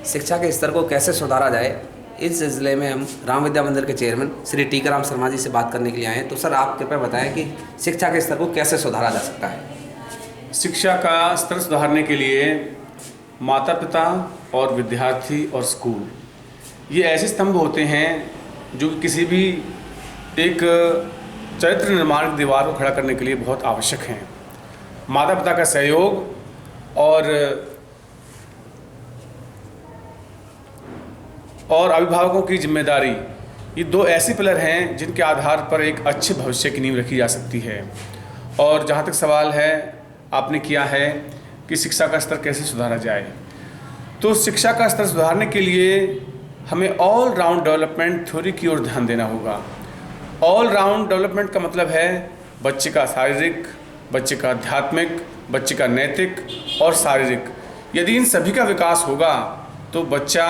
शिक्षा के स्तर को कैसे सुधारा जाए, इस सिलसिले में हम राम विद्या मंदिर के चेयरमैन श्री टीकाराम शर्मा जी से बात करने के लिए आए हैं। तो सर, आप कृपया बताएं कि शिक्षा के स्तर को कैसे सुधारा जा सकता है। शिक्षा का स्तर सुधारने के लिए माता पिता और विद्यार्थी और स्कूल ये ऐसे स्तंभ होते हैं जो किसी भी एक चरित्र निर्माण की दीवार को खड़ा करने के लिए बहुत आवश्यक हैं। माता पिता का सहयोग और अभिभावकों की जिम्मेदारी, ये दो ऐसे पिलर हैं जिनके आधार पर एक अच्छे भविष्य की नींव रखी जा सकती है। और जहाँ तक सवाल है आपने किया है कि शिक्षा का स्तर कैसे सुधारा जाए, तो शिक्षा का स्तर सुधारने के लिए हमें ऑल राउंड डेवलपमेंट थ्योरी की ओर ध्यान देना होगा। ऑल राउंड डेवलपमेंट का मतलब है बच्चे का शारीरिक, बच्चे का आध्यात्मिक, बच्चे का नैतिक और शारीरिक। यदि इन सभी का विकास होगा तो बच्चा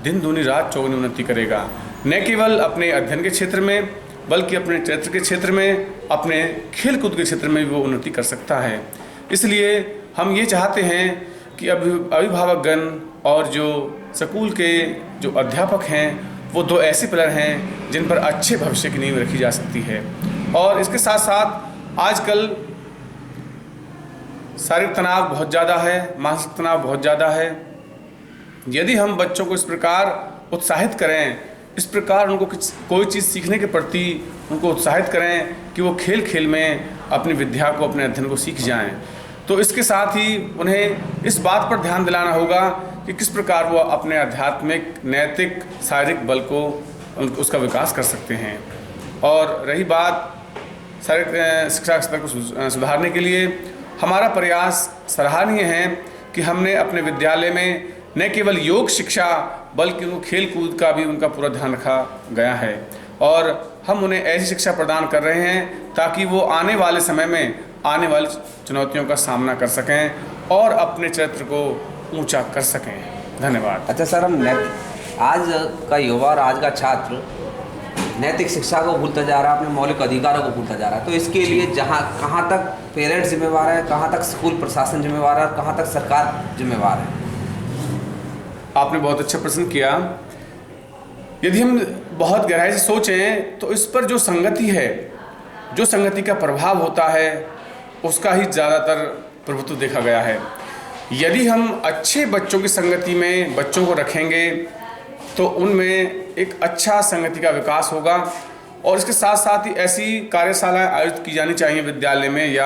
दिन दूनी रात चौगुनी उन्नति करेगा, न केवल अपने अध्ययन के क्षेत्र में बल्कि अपने चरित्र के क्षेत्र में, अपने खेल कूद के क्षेत्र में भी वो उन्नति कर सकता है। इसलिए हम ये चाहते हैं कि अभिभावकगण और जो स्कूल के जो अध्यापक हैं वो दो ऐसे पिलर हैं जिन पर अच्छे भविष्य की नींव रखी जा सकती है। और इसके साथ साथ आजकल शारीरिक तनाव बहुत ज़्यादा है, मानसिक तनाव बहुत ज़्यादा है। यदि हम बच्चों को इस प्रकार उत्साहित करें, इस प्रकार उनको कोई चीज़ सीखने के प्रति उनको उत्साहित करें कि वो खेल खेल में अपनी विद्या को, अपने अध्ययन को सीख जाएं, तो इसके साथ ही उन्हें इस बात पर ध्यान दिलाना होगा कि किस प्रकार वो अपने आध्यात्मिक, नैतिक, शारीरिक बल को उसका विकास कर सकते हैं। और रही बात शारीरिक शिक्षा स्तर को सुधारने के लिए हमारा प्रयास सराहनीय है कि हमने अपने विद्यालय में न केवल योग शिक्षा बल्कि उनको खेल कूद का भी उनका पूरा ध्यान रखा गया है। और हम उन्हें ऐसी शिक्षा प्रदान कर रहे हैं ताकि वो आने वाले समय में आने वाली चुनौतियों का सामना कर सकें और अपने चरित्र को ऊंचा कर सकें। धन्यवाद। अच्छा सर, हम आज का युवा और आज का छात्र नैतिक शिक्षा को भूलता जा रहा है, अपने मौलिक अधिकारों को भूलता जा रहा है, तो इसके लिए कहाँ तक पेरेंट्स जिम्मेवार है, कहाँ तक स्कूल प्रशासन जिम्मेवार है और कहाँ तक सरकार जिम्मेवार है? आपने बहुत अच्छा प्रश्न किया। यदि हम बहुत गहराई से सोचें तो इस पर जो संगति है, जो संगति का प्रभाव होता है, उसका ही ज़्यादातर प्रभुत्व देखा गया है। यदि हम अच्छे बच्चों की संगति में बच्चों को रखेंगे तो उनमें एक अच्छा संगति का विकास होगा। और इसके साथ साथ ही ऐसी कार्यशालाएं आयोजित की जानी चाहिए विद्यालय में या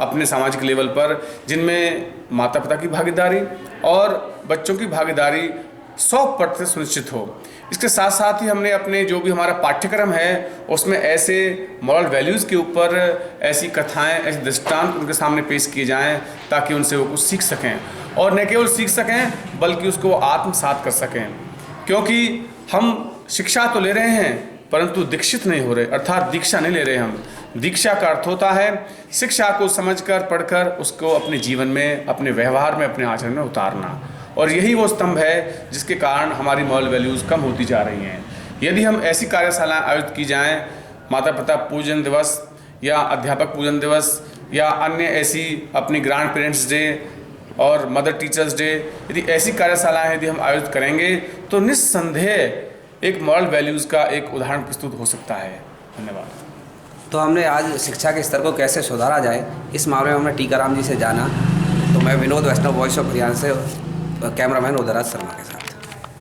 अपने सामाजिक लेवल पर, जिनमें माता पिता की भागीदारी और बच्चों की भागीदारी 100% सुनिश्चित हो। इसके साथ साथ ही हमने अपने जो भी हमारा पाठ्यक्रम है उसमें ऐसे मॉरल वैल्यूज़ के ऊपर ऐसी कथाएं, ऐसे दृष्टांत उनके सामने पेश किए जाएं ताकि उनसे वो कुछ सीख सकें, और न केवल सीख सकें बल्कि उसको आत्मसात कर सकें। क्योंकि हम शिक्षा तो ले रहे हैं परंतु दीक्षित नहीं हो रहे, अर्थात दीक्षा नहीं ले रहे हम। दीक्षा का अर्थ होता है शिक्षा को समझकर, पढ़कर उसको अपने जीवन में, अपने व्यवहार में, अपने आचरण में उतारना। और यही वो स्तंभ है जिसके कारण हमारी मॉरल वैल्यूज़ कम होती जा रही हैं। यदि हम ऐसी कार्यशालाएं आयोजित की जाएं, माता पिता पूजन दिवस या अध्यापक पूजन दिवस या अन्य ऐसी अपनी ग्रैंड पेरेंट्स डे और मदर टीचर्स डे, यदि ऐसी कार्यशालाएं यदि हम आयोजित करेंगे तो निस्संदेह एक मॉरल वैल्यूज़ का एक उदाहरण प्रस्तुत हो सकता है। धन्यवाद। तो हमने आज शिक्षा के स्तर को कैसे सुधारा जाए इस मामले में हमने टीकाराम जी से जाना। तो मैं विनोद वैष्णव, वॉइस ऑफ हरियाणा से कैमरामैन उदयराज शर्मा के साथ।